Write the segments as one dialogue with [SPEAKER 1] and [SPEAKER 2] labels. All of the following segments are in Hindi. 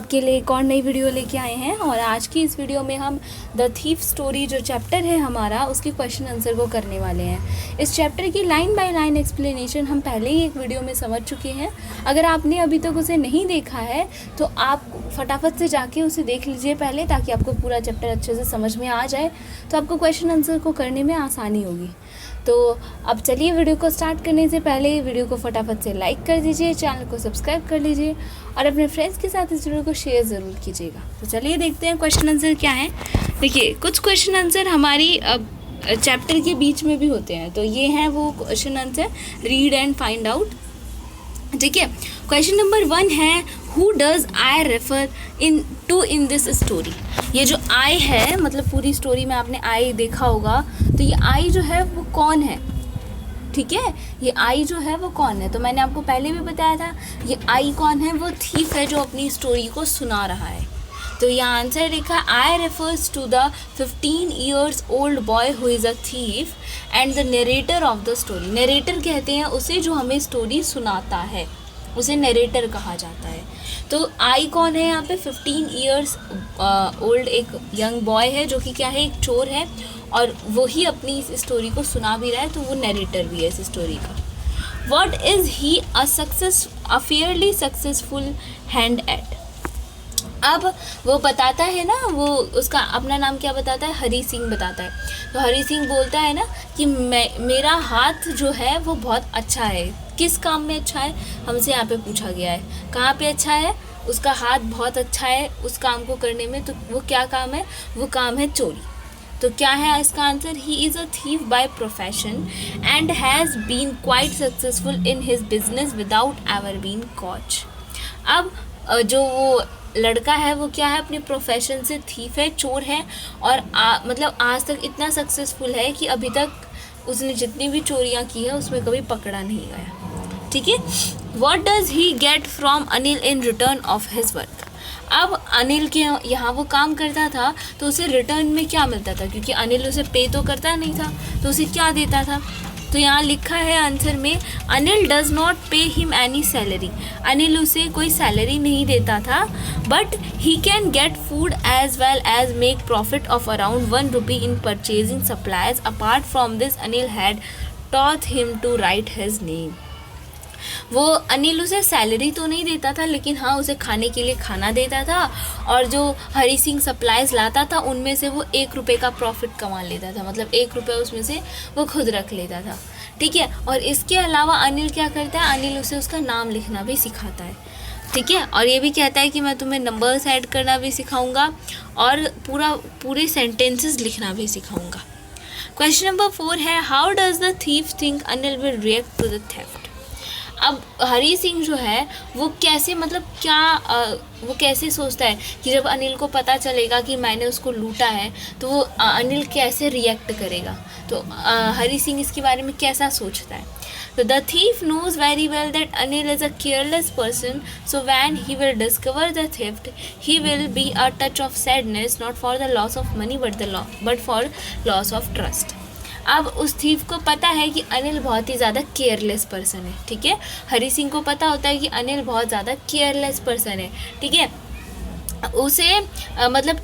[SPEAKER 1] के लिए एक और नई वीडियो लेके आए हैं और आज की इस वीडियो में हम द थीफ स्टोरी जो चैप्टर है हमारा उसके क्वेश्चन आंसर को करने वाले हैं। इस चैप्टर की लाइन बाय लाइन एक्सप्लेनेशन हम पहले ही एक वीडियो में समझ चुके हैं। अगर आपने अभी तक उसे नहीं देखा है तो आप फटाफट से जाके उसे देख लीजिए पहले, ताकि आपको पूरा चैप्टर अच्छे से समझ में आ जाए, तो आपको क्वेश्चन आंसर को करने में आसानी होगी। तो अब चलिए वीडियो को स्टार्ट करने से पहले वीडियो को फटाफट से लाइक कर दीजिए, चैनल को सब्सक्राइब कर लीजिए और अपने फ्रेंड्स के साथ इस वीडियो को शेयर ज़रूर कीजिएगा। तो चलिए देखते हैं क्वेश्चन आंसर क्या है। देखिए, कुछ क्वेश्चन आंसर हमारी चैप्टर के बीच में भी होते हैं, तो ये हैं वो question answer, read and find out. ठीक है, क्वेश्चन नंबर 1 है, who does I refer in this story. ये जो आई है, मतलब पूरी स्टोरी में आपने आई देखा होगा, तो ये आई जो है वो कौन है। ठीक है, ये आई जो है वो कौन है, तो मैंने आपको पहले भी बताया था ये आई कौन है, वो थीफ है जो अपनी स्टोरी को सुना रहा है। तो यहाँ आंसर लिखा, I refers to the 15 years old boy who is a thief and the narrator of the story. Narrator कहते हैं उसे जो हमें स्टोरी सुनाता है, उसे नरेटर कहा जाता है। तो आई कौन है यहाँ पे, 15 years ओल्ड एक यंग बॉय है जो कि क्या है, एक चोर है, और वही अपनी इस स्टोरी को सुना भी रहा है, तो वो नरेटर भी है इस स्टोरी का। What is he a fairly successful hand eight. अब वो बताता है ना, वो उसका अपना नाम क्या बताता है, हरी सिंह बताता है। तो हरी सिंह बोलता है ना कि मेरा हाथ जो है वो बहुत अच्छा है। किस काम में अच्छा है, हमसे यहाँ पे पूछा गया है, कहाँ पे अच्छा है, उसका हाथ बहुत अच्छा है उस काम को करने में। तो वो क्या काम है, वो काम है चोरी। तो क्या है इसका answer, he is a thief by profession and has been quite successful in his business without ever been caught. अब जो वो लड़का है वो क्या है, अपने प्रोफेशन से थीफ है, चोर है, और मतलब आज तक इतना सक्सेसफुल है कि अभी तक उसने जितनी भी चोरियां की है उसमें कभी पकड़ा नहीं गया। ठीक है, what does he get from Anil in return of his work. अब अनिल के यहाँ वो काम करता था, तो उसे रिटर्न में क्या मिलता था, क्योंकि अनिल उसे पे तो करता नहीं था, तो उसे क्या देता था। तो यहाँ लिखा है आंसर में, Anil does not pay him any salary. Anil उसे कोई सैलरी नहीं देता था, but he can get food as well as make profit of around 1 rupee in purchasing supplies. Apart from this Anil had taught him to write his name. वो अनिल उसे सैलरी तो नहीं देता था, लेकिन हाँ उसे खाने के लिए खाना देता था, और जो हरी सिंह सप्लाईज लाता था उनमें से वो 1 रुपये का प्रॉफिट कमा लेता था, मतलब 1 रुपये उसमें से वो खुद रख लेता था। ठीक है, और इसके अलावा अनिल क्या करता है, अनिल उसे उसका नाम लिखना भी सिखाता है। ठीक है, और ये भी कहता है कि मैं तुम्हें नंबर्स ऐड करना भी सिखाऊंगा और पूरे सेंटेंसेस लिखना भी सिखाऊंगा। क्वेश्चन नंबर 4 है, how does the thief think Anil will react to the theft. अब हरी सिंह जो है वो कैसे, मतलब क्या वो कैसे सोचता है कि जब अनिल को पता चलेगा कि मैंने उसको लूटा है, तो वो अनिल कैसे रिएक्ट करेगा। तो हरी सिंह इसके बारे में कैसा सोचता है। तो the thief knows very well that Anil is a careless person, so when he will discover the theft he will be a touch of sadness, not for the loss of money but for loss of trust. अब उस थीफ को पता है कि अनिल बहुत ही ज़्यादा केयरलेस पर्सन है। ठीक है, हरी सिंह को पता होता है कि अनिल बहुत ज़्यादा केयरलेस पर्सन है। ठीक है, उसे मतलब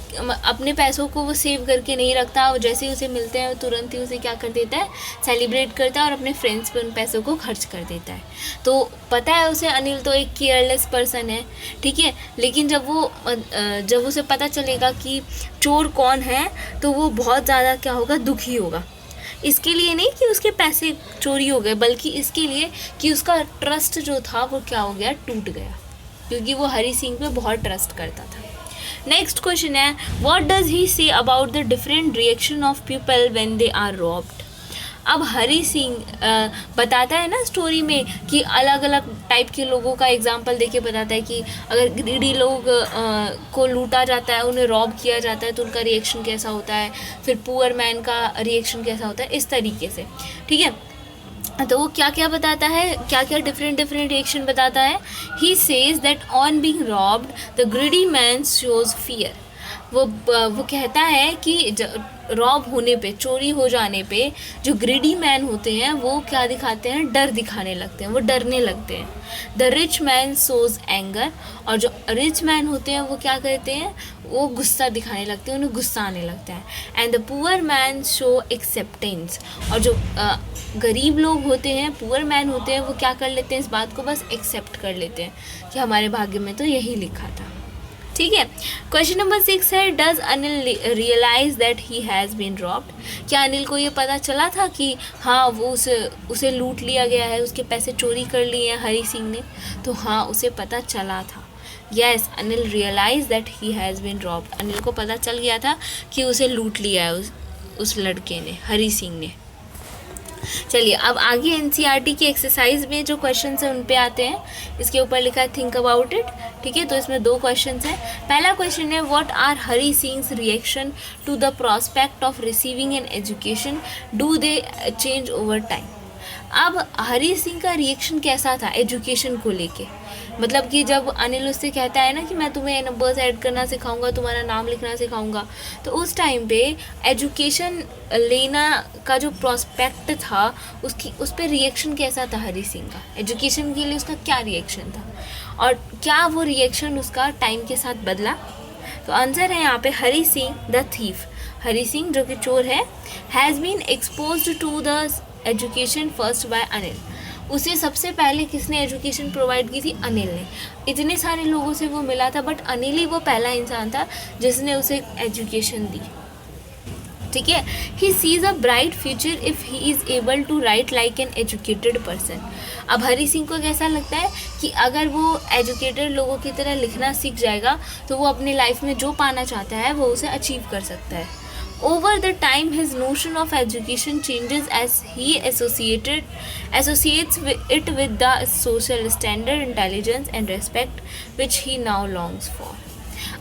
[SPEAKER 1] अपने पैसों को वो सेव करके नहीं रखता, और जैसे ही उसे मिलते हैं तुरंत ही उसे क्या कर देता है, सेलिब्रेट करता है और अपने फ्रेंड्स पे उन पैसों को खर्च कर देता है। तो पता है उसे अनिल तो एक केयरलेस पर्सन है। ठीक है, लेकिन जब उसे पता चलेगा कि चोर कौन है, तो वो बहुत ज़्यादा क्या होगा, दुखी होगा। इसके लिए नहीं कि उसके पैसे चोरी हो गए, बल्कि इसके लिए कि उसका ट्रस्ट जो था वो क्या हो गया, टूट गया, क्योंकि वो हरी सिंह पे बहुत ट्रस्ट करता था। नेक्स्ट क्वेश्चन है, what does he say about the different reaction of people when they are robbed. अब हरी सिंह बताता है ना स्टोरी में कि अलग अलग टाइप के लोगों का एग्जाम्पल देके बताता है कि अगर ग्रीडी लोग को लूटा जाता है, उन्हें रॉब किया जाता है, तो उनका रिएक्शन कैसा होता है, फिर पुअर मैन का रिएक्शन कैसा होता है, इस तरीके से। ठीक है, तो वो क्या क्या बताता है, क्या क्या डिफरेंट रिएक्शन बताता है। He says that on being robbed the greedy man shows fear. वो कहता है कि रॉब होने पे, चोरी हो जाने पे जो ग्रीडी मैन होते हैं वो क्या दिखाते हैं, डर दिखाने लगते हैं, वो डरने लगते हैं। The rich man shows anger, और जो रिच मैन होते हैं वो क्या करते हैं, वो गुस्सा दिखाने लगते हैं, उन्हें गुस्सा आने लगता है। And the poor man show acceptance, और जो गरीब लोग होते हैं, पुअर मैन होते हैं, वो क्या कर लेते हैं, इस बात को बस एक्सेप्ट कर लेते हैं कि हमारे भाग्य में तो यही लिखा था। ठीक है। क्वेश्चन नंबर 6 है, does Anil realise that he has been robbed. क्या अनिल को ये पता चला था कि हाँ वो उसे लूट लिया गया है, उसके पैसे चोरी कर लिए हैं हरी सिंह ने? तो हाँ, उसे पता चला था। Yes, Anil realise that he has been robbed. Anil को पता चल गया था कि उसे लूट लिया है उस लड़के ने, हरी सिंह ने। चलिए अब आगे एनसीईआरटी की एक्सरसाइज में जो क्वेश्चन है उन पे आते हैं। इसके ऊपर लिखा है थिंक अबाउट इट। ठीक है, तो इसमें 2 क्वेश्चन हैं। पहला क्वेश्चन है, what are Hari Singh's reaction to the prospect of receiving an education, do they change over time. अब हरी सिंह का रिएक्शन कैसा था एजुकेशन को लेके? मतलब कि जब अनिल उससे कहता है ना कि मैं तुम्हें नंबर्स ऐड करना सिखाऊंगा, तुम्हारा नाम लिखना सिखाऊंगा, तो उस टाइम पे एजुकेशन लेना का जो प्रॉस्पेक्ट था उस पर रिएक्शन कैसा था हरी सिंह का? एजुकेशन के लिए उसका क्या रिएक्शन था, और क्या वो रिएक्शन उसका टाइम के साथ बदला? तो आंसर है यहाँ पे हरी सिंह द थीफ। हरी सिंह जो कि चोर है, has been exposed to the education first by Anil. उसे सबसे पहले किसने एजुकेशन प्रोवाइड की थी? अनिल ने। इतने सारे लोगों से वो मिला था, बट अनिल ही वो पहला इंसान था जिसने उसे एजुकेशन दी। ठीक है। He sees a bright future if he is able to write like an educated person. अब हरी सिंह को कैसा लगता है कि अगर वो एजुकेटेड लोगों की तरह लिखना सीख जाएगा तो वो अपनी लाइफ में जो पाना चाहता है वो उसे अचीव कर सकता है। Over the time, his notion of education changes as he associates it with the social standard, intelligence and respect which he now longs for.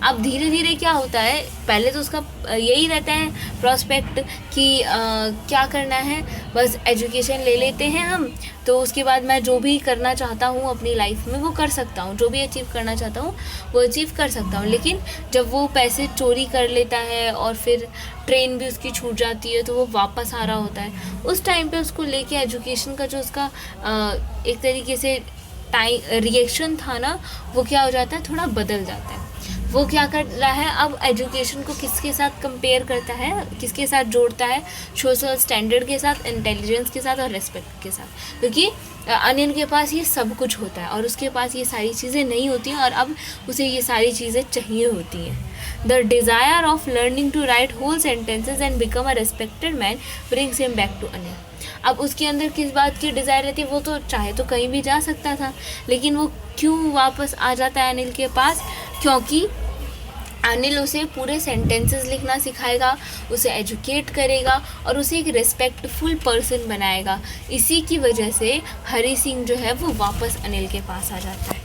[SPEAKER 1] अब धीरे धीरे क्या होता है, पहले तो उसका यही रहता है प्रॉस्पेक्ट कि क्या करना है, बस एजुकेशन ले लेते हैं हम, तो उसके बाद मैं जो भी करना चाहता हूँ अपनी लाइफ में वो कर सकता हूँ, जो भी अचीव करना चाहता हूँ वो अचीव कर सकता हूँ। लेकिन जब वो पैसे चोरी कर लेता है और फिर ट्रेन भी उसकी छूट जाती है तो वो वापस आ रहा होता है, उस टाइम पे उसको लेके एजुकेशन का जो उसका एक तरीके से रिएक्शन था ना, वो क्या हो जाता है, थोड़ा बदल जाता है। वो क्या कर रहा है, अब एजुकेशन को किसके साथ कंपेयर करता है, किसके साथ जोड़ता है? सोशल स्टैंडर्ड के साथ, इंटेलिजेंस के साथ और रेस्पेक्ट के साथ। क्योंकि अनिल के पास ये सब कुछ होता है और उसके पास ये सारी चीज़ें नहीं होती हैं, और अब उसे ये सारी चीज़ें चाहिए होती हैं। The desire of learning to write whole sentences and become a respected man brings him back to Anil. अब उसके अंदर किस बात की डिज़ायर रहती है? वो तो चाहे तो कहीं भी जा सकता था, लेकिन वो क्यों वापस आ जाता है अनिल के पास? क्योंकि अनिल उसे पूरे सेंटेंसेस लिखना सिखाएगा, उसे एजुकेट करेगा और उसे एक रिस्पेक्टफुल पर्सन बनाएगा। इसी की वजह से हरी सिंह जो है वो वापस अनिल के पास आ जाता है।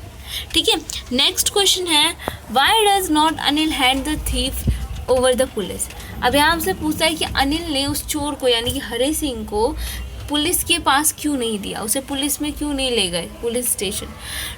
[SPEAKER 1] ठीक है, नेक्स्ट क्वेश्चन है, why does not Anil hand the thief over the police. अब यहाँ हमसे पूछता है कि अनिल ने उस चोर को यानी कि हरी सिंह को पुलिस के पास क्यों नहीं दिया, उसे पुलिस में क्यों नहीं ले गए, police station.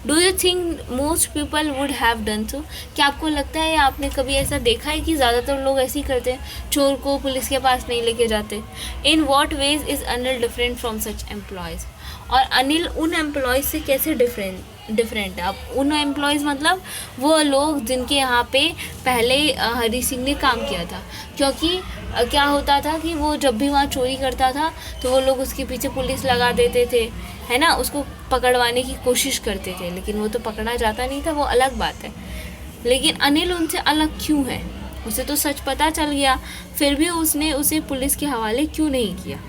[SPEAKER 1] Do you think most people would have done so. क्या आपको लगता है या आपने कभी ऐसा देखा है कि ज़्यादातर लोग ऐसे ही करते हैं, चोर को पुलिस के पास नहीं लेके जाते। In what veg is Anil different from such employees. और अनिल उन एम्प्लॉयज़ से कैसे डिफरेंट है। अब उन एम्प्लॉयज़ मतलब वो लोग जिनके यहाँ पे पहले हरी सिंह ने काम किया था। क्योंकि क्या होता था कि वो जब भी वहाँ चोरी करता था तो वो लोग उसके पीछे पुलिस लगा देते थे, है ना, उसको पकड़वाने की कोशिश करते थे, लेकिन वो तो पकड़ा जाता नहीं था, वो अलग बात है। लेकिन अनिल उनसे अलग क्यों है? उसे तो सच पता चल गया, फिर भी उसने उसे पुलिस के हवाले क्यों नहीं किया।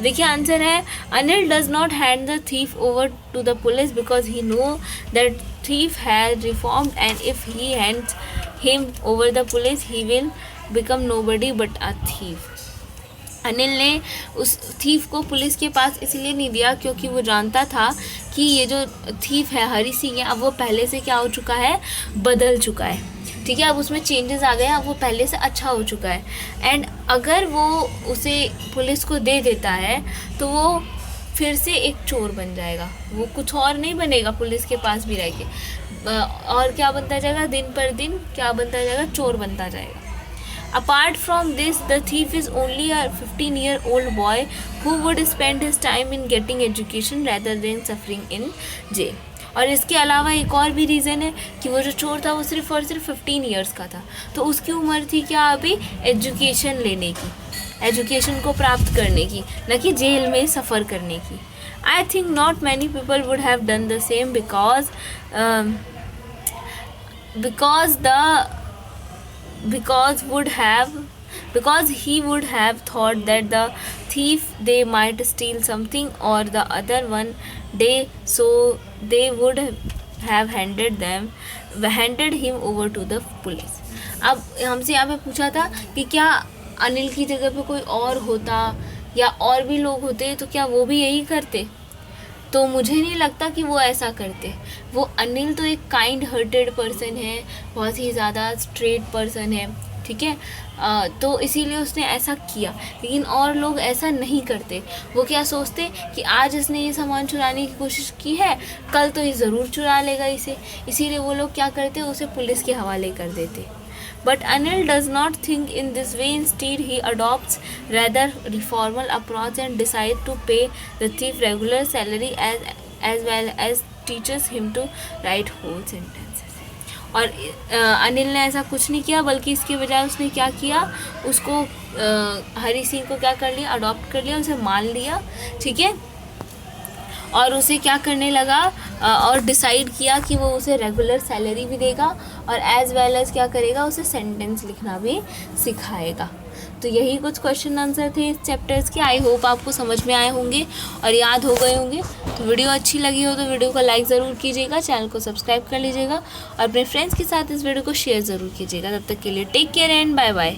[SPEAKER 1] देखिए आंसर है, Anil does not hand the thief over to the police because he know that thief has reformed and if he hands him over the police he will become nobody but a thief. Anil ने उस थीफ को पुलिस के पास इसलिए नहीं दिया क्योंकि वो जानता था कि ये जो थीफ है हरी सिंह है, अब वो पहले से क्या हो चुका है, बदल चुका है। ठीक है, अब उसमें चेंजेस आ गए, अब वो पहले से अच्छा हो चुका है। एंड अगर वो उसे पुलिस को दे देता है तो वो फिर से एक चोर बन जाएगा, वो कुछ और नहीं बनेगा, पुलिस के पास भी रह के और क्या बनता जाएगा, दिन पर दिन क्या बनता जाएगा, चोर बनता जाएगा। Apart from this, the thief is only a 15-year-old boy who would spend his time in getting education rather than suffering in jail. और इसके अलावा एक और भी रीज़न है कि वो जो चोर था वो सिर्फ और सिर्फ 15 ईयर्स का था, तो उसकी उम्र थी क्या अभी, एजुकेशन लेने की, एजुकेशन को प्राप्त करने की, न कि जेल में सफ़र करने की. I think not many people would have done the same because he would have thought that the thief they might steal something or the other one day, so they would have handed him over to the police. अब हमसे यहाँ पे पूछा था कि क्या अनिल की जगह पे कोई और होता या और भी लोग होते तो क्या वो भी यही करते, तो मुझे नहीं लगता कि वो ऐसा करते. वो अनिल तो एक काइंड हार्टेड पर्सन है, बहुत ही ज़्यादा स्ट्रेट पर्सन है, ठीक है, तो इसीलिए उसने ऐसा किया. लेकिन और लोग ऐसा नहीं करते. वो क्या सोचते कि आज इसने ये सामान चुराने की कोशिश की है, कल तो ये ज़रूर चुरा लेगा इसे, इसीलिए वो लोग क्या करते, उसे पुलिस के हवाले कर देते. But Anil does not think in this way. Instead, he adopts rather reformal approach and decides to pay the thief regular salary as well as teaches him to write whole sentences. और अनिल ने ऐसा कुछ नहीं किया, बल्कि इसके बजाय उसने क्या किया, उसको हरी सिंह को क्या कर लिया, अडॉप्ट कर लिया, उसे मान लिया, ठीक है, और उसे क्या करने लगा और डिसाइड किया कि वो उसे रेगुलर सैलरी भी देगा और एज वेल एज क्या करेगा, उसे सेंटेंस लिखना भी सिखाएगा. तो यही कुछ क्वेश्चन आंसर थे इस चैप्टर्स के. आई होप आपको समझ में आए होंगे और याद हो गए होंगे. तो वीडियो अच्छी लगी हो तो वीडियो को लाइक ज़रूर कीजिएगा, चैनल को सब्सक्राइब कर लीजिएगा और अपने फ्रेंड्स के साथ इस वीडियो को शेयर ज़रूर कीजिएगा. तब तक के लिए take care and bye bye.